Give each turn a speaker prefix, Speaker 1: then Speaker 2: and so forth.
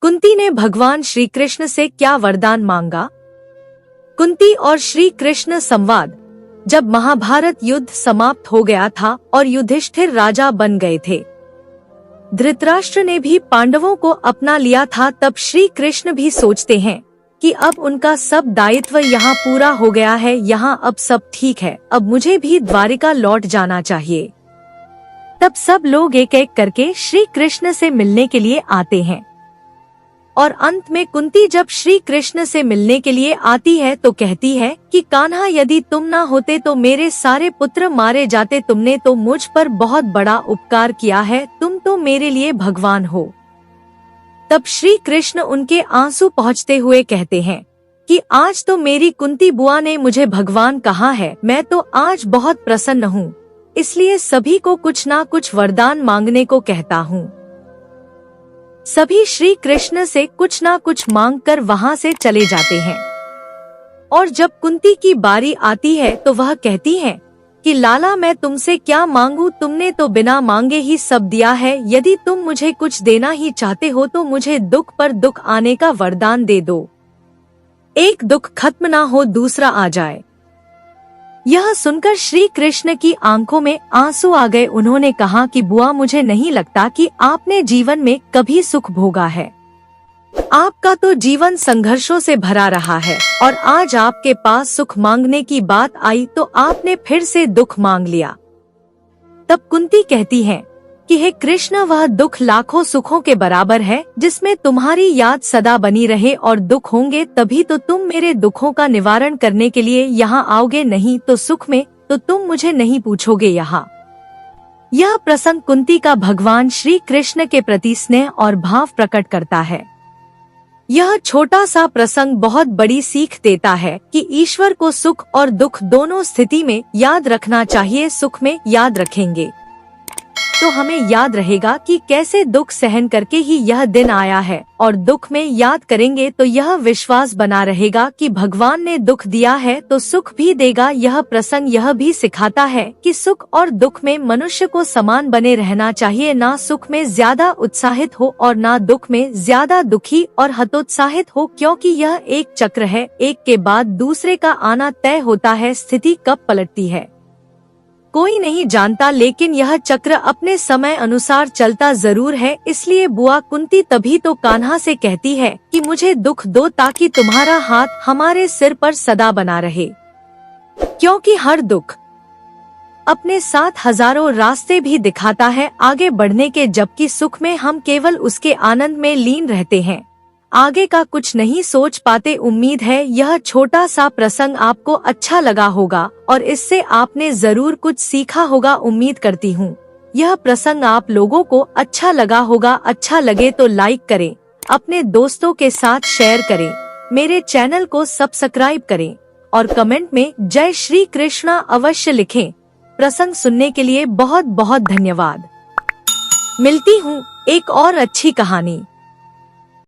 Speaker 1: कुंती ने भगवान श्री कृष्ण से क्या वरदान मांगा? कुंती और श्री कृष्ण संवाद। जब महाभारत युद्ध समाप्त हो गया था और युधिष्ठिर राजा बन गए थे, धृतराष्ट्र ने भी पांडवों को अपना लिया था, तब श्री कृष्ण भी सोचते हैं कि अब उनका सब दायित्व यहाँ पूरा हो गया है, यहाँ अब सब ठीक है, अब मुझे भी द्वारिका लौट जाना चाहिए। तब सब लोग एक एक करके श्री कृष्ण से मिलने के लिए आते हैं और अंत में कुंती जब श्री कृष्ण से मिलने के लिए आती है तो कहती है कि कान्हा, यदि तुम ना होते तो मेरे सारे पुत्र मारे जाते, तुमने तो मुझ पर बहुत बड़ा उपकार किया है, तुम तो मेरे लिए भगवान हो। तब श्री कृष्ण उनके आंसू पहुँचते हुए कहते हैं कि आज तो मेरी कुंती बुआ ने मुझे भगवान कहा है, मैं तो आज बहुत प्रसन्न हूँ, इसलिए सभी को कुछ ना कुछ वरदान मांगने को कहता हूँ। सभी श्री कृष्ण से कुछ ना कुछ मांगकर वहाँ से चले जाते हैं और जब कुंती की बारी आती है तो वह कहती है कि लाला, मैं तुमसे क्या मांगू, तुमने तो बिना मांगे ही सब दिया है, यदि तुम मुझे कुछ देना ही चाहते हो तो मुझे दुख पर दुख आने का वरदान दे दो, एक दुख खत्म ना हो दूसरा आ जाए। यह सुनकर श्री कृष्ण की आंखों में आंसू आ गए। उन्होंने कहा कि बुआ, मुझे नहीं लगता कि आपने जीवन में कभी सुख भोगा है, आपका तो जीवन संघर्षों से भरा रहा है और आज आपके पास सुख मांगने की बात आई तो आपने फिर से दुख मांग लिया। तब कुंती कहती है कि हे कृष्ण, वह दुख लाखों सुखों के बराबर है, जिसमें तुम्हारी याद सदा बनी रहे, और दुख होंगे तभी तो तुम मेरे दुखों का निवारण करने के लिए यहाँ आओगे, नहीं तो सुख में तो तुम मुझे नहीं पूछोगे यहाँ। यह प्रसंग कुंती का भगवान श्री कृष्ण के प्रति स्नेह और भाव प्रकट करता है। यह छोटा सा प्रसंग बहुत बड़ी सीख देता है कि ईश्वर को सुख और दुख दोनों स्थिति में याद रखना चाहिए। सुख में याद रखेंगे तो हमें याद रहेगा कि कैसे दुख सहन करके ही यह दिन आया है, और दुख में याद करेंगे तो यह विश्वास बना रहेगा कि भगवान ने दुख दिया है तो सुख भी देगा। यह प्रसंग यह भी सिखाता है कि सुख और दुख में मनुष्य को समान बने रहना चाहिए, ना सुख में ज्यादा उत्साहित हो और ना दुख में ज्यादा दुखी और हतोत्साहित हो, क्योंकि यह एक चक्र है, एक के बाद दूसरे का आना तय होता है। स्थिति कब पलटती है कोई नहीं जानता, लेकिन यह चक्र अपने समय अनुसार चलता जरूर है। इसलिए बुआ कुंती तभी तो कान्हा से कहती है कि मुझे दुख दो ताकि तुम्हारा हाथ हमारे सिर पर सदा बना रहे, क्योंकि हर दुख अपने साथ हजारों रास्ते भी दिखाता है आगे बढ़ने के, जबकि सुख में हम केवल उसके आनंद में लीन रहते हैं, आगे का कुछ नहीं सोच पाते। उम्मीद है यह छोटा सा प्रसंग आपको अच्छा लगा होगा और इससे आपने जरूर कुछ सीखा होगा। उम्मीद करती हूँ यह प्रसंग आप लोगों को अच्छा लगा होगा। अच्छा लगे तो लाइक करें, अपने दोस्तों के साथ शेयर करें, मेरे चैनल को सब्सक्राइब करें और कमेंट में जय श्री कृष्णा अवश्य लिखें। प्रसंग सुनने के लिए बहुत बहुत धन्यवाद। मिलती हूँ एक और अच्छी कहानी।